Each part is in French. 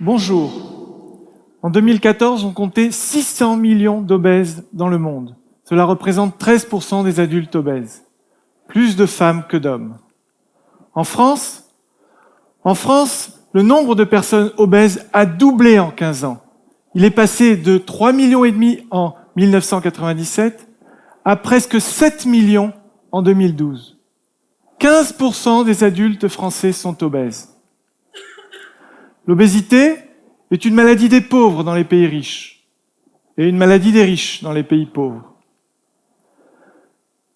Bonjour. En 2014, on comptait 600 millions d'obèses dans le monde. Cela représente 13% des adultes obèses. Plus de femmes que d'hommes. En France, le nombre de personnes obèses a doublé en 15 ans. Il est passé de 3,5 millions en 1997 à presque 7 millions en 2012. 15% des adultes français sont obèses. L'obésité est une maladie des pauvres dans les pays riches et une maladie des riches dans les pays pauvres.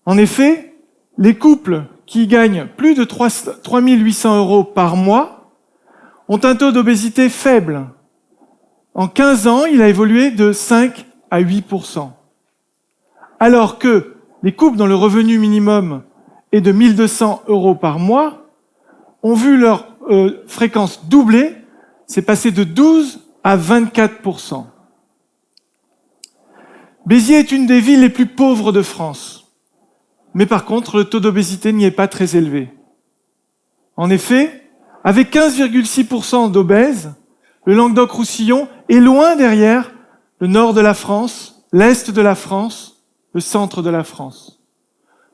En effet, les couples qui gagnent plus de 3 800 € par mois ont un taux d'obésité faible. En 15 ans, il a évolué de 5 à 8%. Alors que les couples dont le revenu minimum est de 1 200 € par mois ont vu leur fréquence doubler, c'est passé de 12 à 24%. Béziers est une des villes les plus pauvres de France. Mais par contre, le taux d'obésité n'y est pas très élevé. En effet, avec 15,6% d'obèses, le Languedoc-Roussillon est loin derrière le nord de la France, l'est de la France, le centre de la France.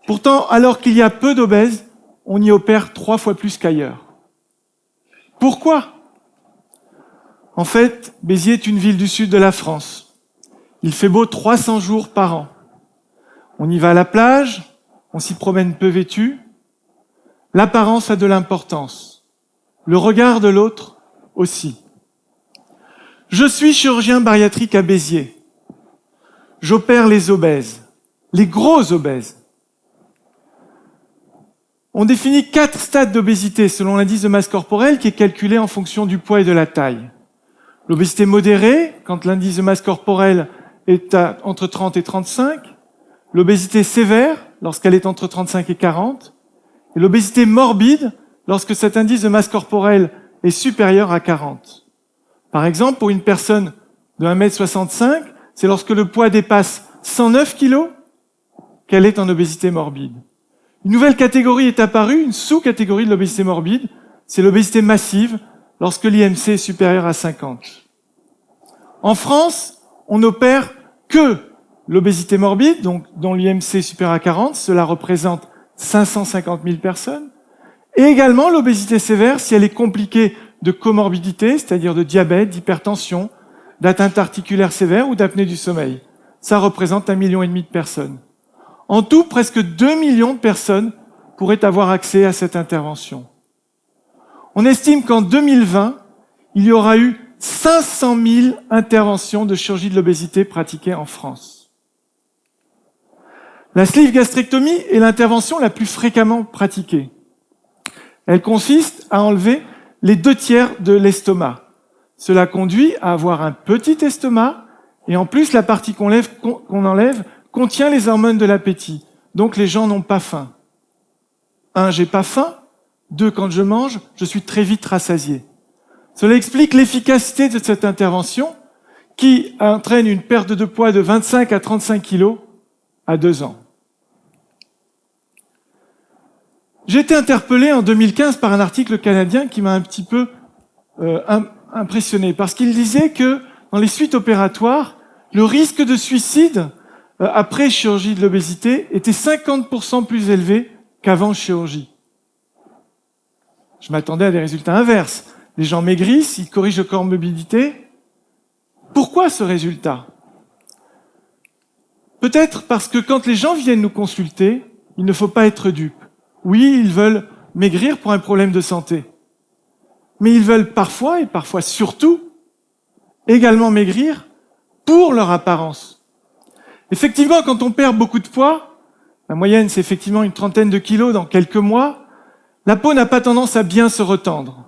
Pourtant, alors qu'il y a peu d'obèses, on y opère 3 fois plus qu'ailleurs. Pourquoi ? En fait, Béziers est une ville du sud de la France. Il fait beau 300 jours par an. On y va à la plage, on s'y promène peu vêtu. L'apparence a de l'importance. Le regard de l'autre aussi. Je suis chirurgien bariatrique à Béziers. J'opère les obèses, les gros obèses. On définit 4 stades d'obésité selon l'indice de masse corporelle qui est calculé en fonction du poids et de la taille. L'obésité modérée, quand l'indice de masse corporelle est entre 30 et 35. L'obésité sévère, lorsqu'elle est entre 35 et 40. Et l'obésité morbide, lorsque cet indice de masse corporelle est supérieur à 40. Par exemple, pour une personne de 1,65 m, c'est lorsque le poids dépasse 109 kg qu'elle est en obésité morbide. Une nouvelle catégorie est apparue, une sous-catégorie de l'obésité morbide, c'est l'obésité massive, lorsque l'IMC est supérieur à 50. En France, on n'opère que l'obésité morbide, donc dont l'IMC est supérieur à 40, cela représente 550 000 personnes, et également l'obésité sévère si elle est compliquée de comorbidité, c'est-à-dire de diabète, d'hypertension, d'atteinte articulaire sévère ou d'apnée du sommeil. Ça représente 1,5 million de personnes. En tout, presque 2 millions de personnes pourraient avoir accès à cette intervention. On estime qu'en 2020, il y aura eu 500 000 interventions de chirurgie de l'obésité pratiquées en France. La sleeve gastrectomie est l'intervention la plus fréquemment pratiquée. Elle consiste à enlever les 2/3 de l'estomac. Cela conduit à avoir un petit estomac et en plus la partie qu'on enlève contient les hormones de l'appétit. Donc les gens n'ont pas faim. 1, j'ai pas faim. 2, quand je mange, je suis très vite rassasié. Cela explique l'efficacité de cette intervention qui entraîne une perte de poids de 25 à 35 kg à 2 ans. J'ai été interpellé en 2015 par un article canadien qui m'a un petit peu impressionné parce qu'il disait que dans les suites opératoires, le risque de suicide après chirurgie de l'obésité était 50% plus élevé qu'avant chirurgie. Je m'attendais à des résultats inverses. Les gens maigrissent, ils corrigent le comorbidité. Pourquoi ce résultat ? Peut-être parce que quand les gens viennent nous consulter, il ne faut pas être dupe. Oui, ils veulent maigrir pour un problème de santé. Mais ils veulent parfois, et parfois surtout, également maigrir pour leur apparence. Effectivement, quand on perd beaucoup de poids, la moyenne c'est effectivement une 30aine de kilos dans quelques mois, la peau n'a pas tendance à bien se retendre.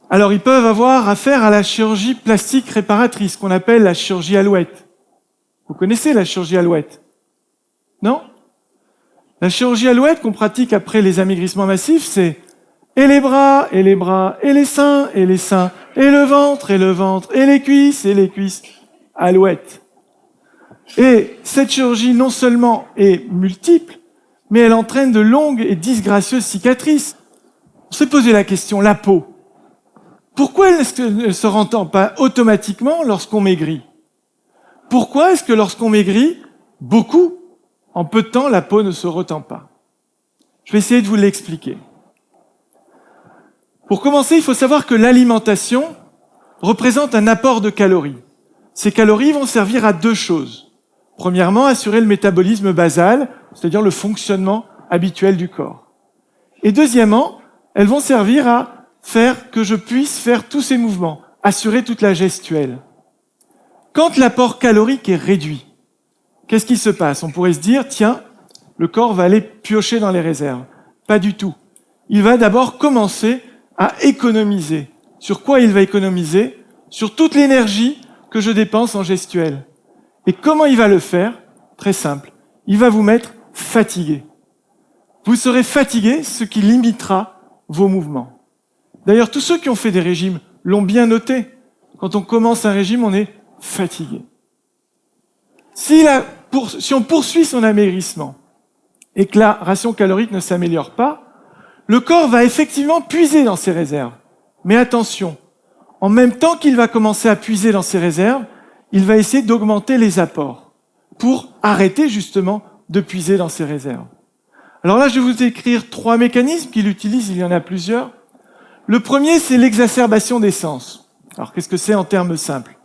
Alors ils peuvent avoir affaire à la chirurgie plastique réparatrice, qu'on appelle la chirurgie alouette. Vous connaissez la chirurgie alouette ? Non ? La chirurgie alouette qu'on pratique après les amaigrissements massifs, c'est et les bras, et les bras, et les seins, et les seins, et le ventre, et les cuisses, et les cuisses. Alouette. Et cette chirurgie non seulement est multiple, mais elle entraîne de longues et disgracieuses cicatrices. On s'est posé la question, la peau. Pourquoi est-ce qu'elle ne se rentend pas automatiquement lorsqu'on maigrit? Pourquoi est-ce que lorsqu'on maigrit beaucoup, en peu de temps, la peau ne se retend pas? Je vais essayer de vous l'expliquer. Pour commencer, il faut savoir que l'alimentation représente un apport de calories. Ces calories vont servir à deux choses. Premièrement, assurer le métabolisme basal, c'est-à-dire le fonctionnement habituel du corps. Et deuxièmement, elles vont servir à faire que je puisse faire tous ces mouvements, assurer toute la gestuelle. Quand l'apport calorique est réduit, qu'est-ce qui se passe? On pourrait se dire, tiens, le corps va aller piocher dans les réserves. Pas du tout. Il va d'abord commencer à économiser. Sur quoi il va économiser? Sur toute l'énergie que je dépense en gestuelle. Et comment il va le faire? Très simple. Il va vous mettre fatigué. Vous serez fatigué, ce qui limitera vos mouvements. D'ailleurs, tous ceux qui ont fait des régimes l'ont bien noté. Quand on commence un régime, on est fatigué. Si on poursuit son amaigrissement et que la ration calorique ne s'améliore pas, le corps va effectivement puiser dans ses réserves. Mais attention, en même temps qu'il va commencer à puiser dans ses réserves, il va essayer d'augmenter les apports pour arrêter justement de puiser dans ses réserves. Alors là, je vais vous écrire 3 mécanismes qu'il utilise, il y en a plusieurs. Le premier, c'est l'exacerbation des sens. Alors qu'est-ce que c'est en termes simples?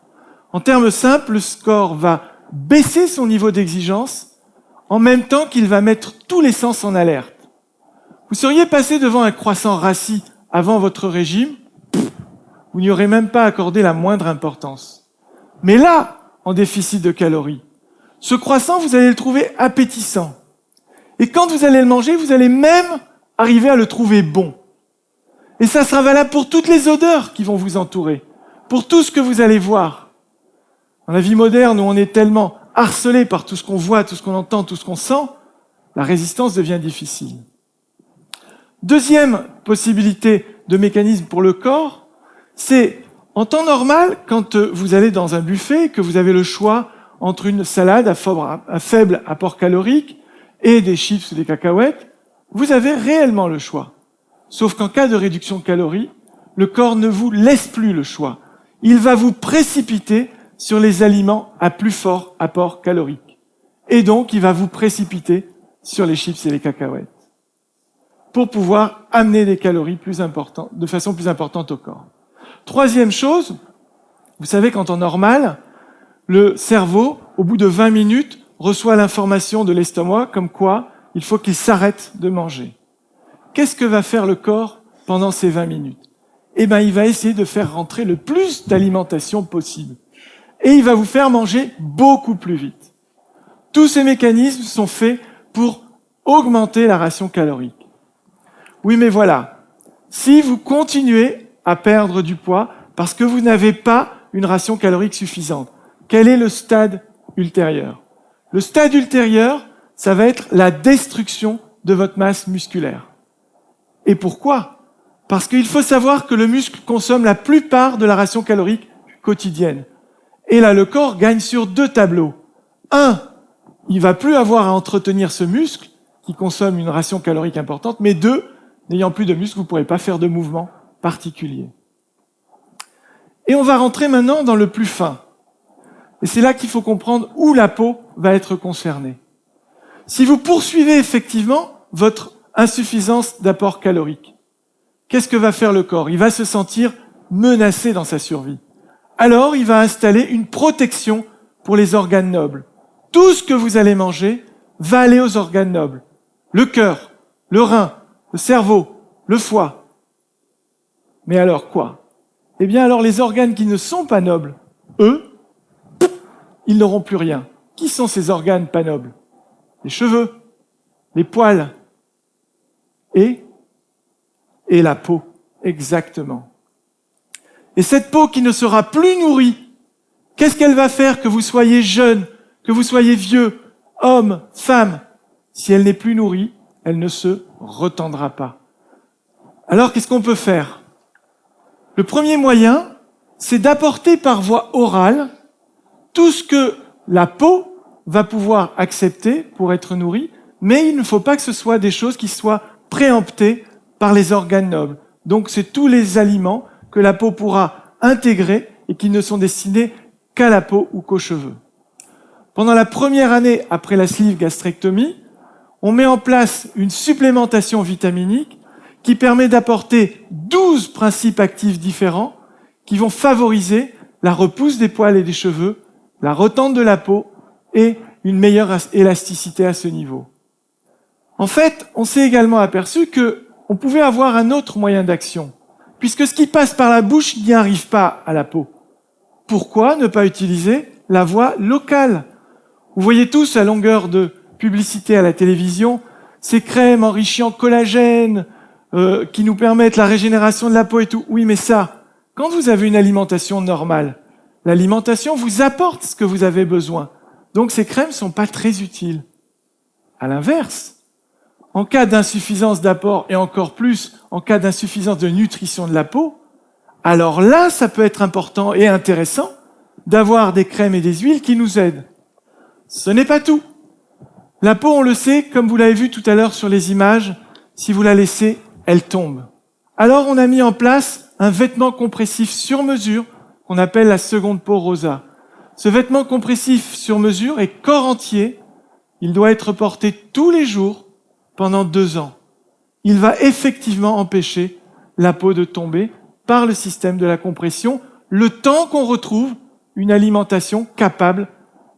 En termes simples, le corps va baisser son niveau d'exigence en même temps qu'il va mettre tous les sens en alerte. Vous seriez passé devant un croissant rassis avant votre régime, vous n'y aurez même pas accordé la moindre importance. Mais là, en déficit de calories, ce croissant, vous allez le trouver appétissant. Et quand vous allez le manger, vous allez même arriver à le trouver bon. Et ça sera valable pour toutes les odeurs qui vont vous entourer, pour tout ce que vous allez voir. Dans la vie moderne où on est tellement harcelé par tout ce qu'on voit, tout ce qu'on entend, tout ce qu'on sent, la résistance devient difficile. Deuxième possibilité de mécanisme pour le corps, c'est en temps normal, quand vous allez dans un buffet, que vous avez le choix entre une salade à faible apport calorique et des chips ou des cacahuètes, vous avez réellement le choix. Sauf qu'en cas de réduction de calories, le corps ne vous laisse plus le choix. Il va vous précipiter sur les aliments à plus fort apport calorique. Et donc, il va vous précipiter sur les chips et les cacahuètes pour pouvoir amener des calories plus importantes, de façon plus importante au corps. Troisième chose, vous savez qu'en temps normal, le cerveau, au bout de 20 minutes, reçoit l'information de l'estomac comme quoi il faut qu'il s'arrête de manger. Qu'est-ce que va faire le corps pendant ces 20 minutes? Eh bien, il va essayer de faire rentrer le plus d'alimentation possible. Et il va vous faire manger beaucoup plus vite. Tous ces mécanismes sont faits pour augmenter la ration calorique. Oui, mais voilà, si vous continuez à perdre du poids parce que vous n'avez pas une ration calorique suffisante, quel est le stade ultérieur? Le stade ultérieur, ça va être la destruction de votre masse musculaire. Et pourquoi? Parce qu'il faut savoir que le muscle consomme la plupart de la ration calorique quotidienne. Et là, le corps gagne sur 2 tableaux. Un, il va plus avoir à entretenir ce muscle qui consomme une ration calorique importante, mais 2, n'ayant plus de muscle, vous ne pourrez pas faire de mouvement particulier. Et on va rentrer maintenant dans le plus fin. Et c'est là qu'il faut comprendre où la peau va être concernée. Si vous poursuivez effectivement votre insuffisance d'apport calorique, qu'est-ce que va faire le corps? Il va se sentir menacé dans sa survie. Alors, il va installer une protection pour les organes nobles. Tout ce que vous allez manger va aller aux organes nobles. Le cœur, le rein, le cerveau, le foie. Mais alors quoi? Eh bien alors les organes qui ne sont pas nobles, eux, ils n'auront plus rien. Qui sont ces organes pas nobles? Les cheveux, les poils et la peau, exactement. Et cette peau qui ne sera plus nourrie, qu'est-ce qu'elle va faire que vous soyez jeune, que vous soyez vieux, homme, femme? Si elle n'est plus nourrie, elle ne se retendra pas. Alors qu'est-ce qu'on peut faire? Le premier moyen, c'est d'apporter par voie orale tout ce que la peau va pouvoir accepter pour être nourrie, mais il ne faut pas que ce soit des choses qui soient préemptées par les organes nobles. Donc c'est tous les aliments que la peau pourra intégrer et qui ne sont destinés qu'à la peau ou qu'aux cheveux. Pendant la première année après la sleeve gastrectomie, on met en place une supplémentation vitaminique qui permet d'apporter 12 principes actifs différents qui vont favoriser la repousse des poils et des cheveux, la retente de la peau et une meilleure élasticité à ce niveau. En fait, on s'est également aperçu qu'on pouvait avoir un autre moyen d'action, puisque ce qui passe par la bouche n'y arrive pas à la peau. Pourquoi ne pas utiliser la voie locale? Vous voyez tous à longueur de publicité à la télévision ces crèmes enrichies en collagène qui nous permettent la régénération de la peau et tout. Oui, mais ça, quand vous avez une alimentation normale, l'alimentation vous apporte ce que vous avez besoin. Donc ces crèmes ne sont pas très utiles. À l'inverse, en cas d'insuffisance d'apport et encore plus en cas d'insuffisance de nutrition de la peau, alors là, ça peut être important et intéressant d'avoir des crèmes et des huiles qui nous aident. Ce n'est pas tout. La peau, on le sait, comme vous l'avez vu tout à l'heure sur les images, si vous la laissez, elle tombe. Alors on a mis en place un vêtement compressif sur mesure qu'on appelle la seconde peau rosa. Ce vêtement compressif sur mesure est corps entier. Il doit être porté tous les jours pendant 2 ans. Il va effectivement empêcher la peau de tomber par le système de la compression, le temps qu'on retrouve une alimentation capable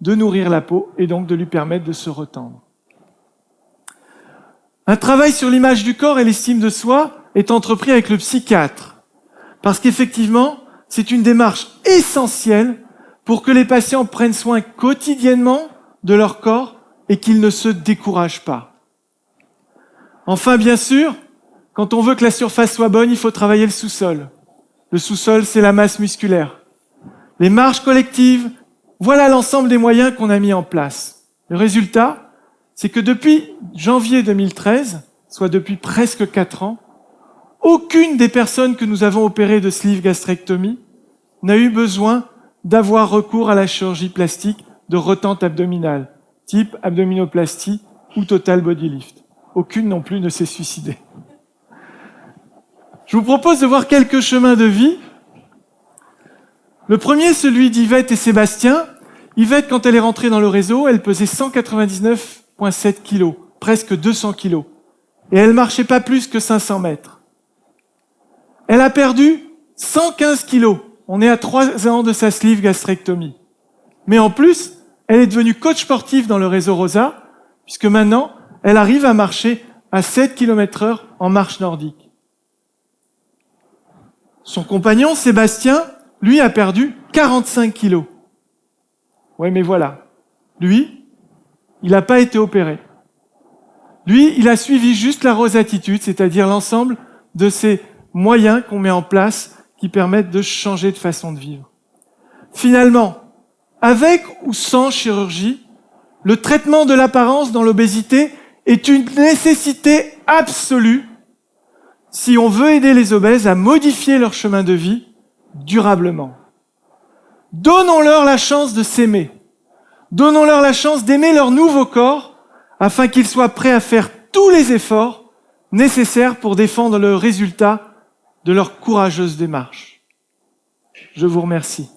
de nourrir la peau et donc de lui permettre de se retendre. Un travail sur l'image du corps et l'estime de soi est entrepris avec le psychiatre, parce qu'effectivement, c'est une démarche essentielle pour que les patients prennent soin quotidiennement de leur corps et qu'ils ne se découragent pas. Enfin, bien sûr, quand on veut que la surface soit bonne, il faut travailler le sous-sol. Le sous-sol, c'est la masse musculaire. Les marches collectives, voilà l'ensemble des moyens qu'on a mis en place. Le résultat, c'est que depuis janvier 2013, soit depuis presque 4 ans, aucune des personnes que nous avons opérées de sleeve gastrectomie n'a eu besoin d'avoir recours à la chirurgie plastique de retente abdominale, type abdominoplastie ou total body lift. Aucune non plus ne s'est suicidée. Je vous propose de voir quelques chemins de vie. Le premier, celui d'Yvette et Sébastien. Yvette, quand elle est rentrée dans le réseau, elle pesait 199,7 kilos, presque 200 kilos. Et elle marchait pas plus que 500 mètres. Elle a perdu 115 kilos. On est à 3 ans de sa sleeve gastrectomie. Mais en plus, elle est devenue coach sportive dans le réseau Rosa, puisque maintenant, elle arrive à marcher à 7 km/h en marche nordique. Son compagnon, Sébastien, lui a perdu 45 kilos. Ouais, mais voilà. Lui, il n'a pas été opéré. Lui, il a suivi juste la Rosatitude, c'est-à-dire l'ensemble de ces moyens qu'on met en place qui permettent de changer de façon de vivre. Finalement, avec ou sans chirurgie, le traitement de l'apparence dans l'obésité est une nécessité absolue si on veut aider les obèses à modifier leur chemin de vie durablement. Donnons-leur la chance de s'aimer. Donnons-leur la chance d'aimer leur nouveau corps afin qu'ils soient prêts à faire tous les efforts nécessaires pour défendre le résultat de leur courageuse démarche. Je vous remercie.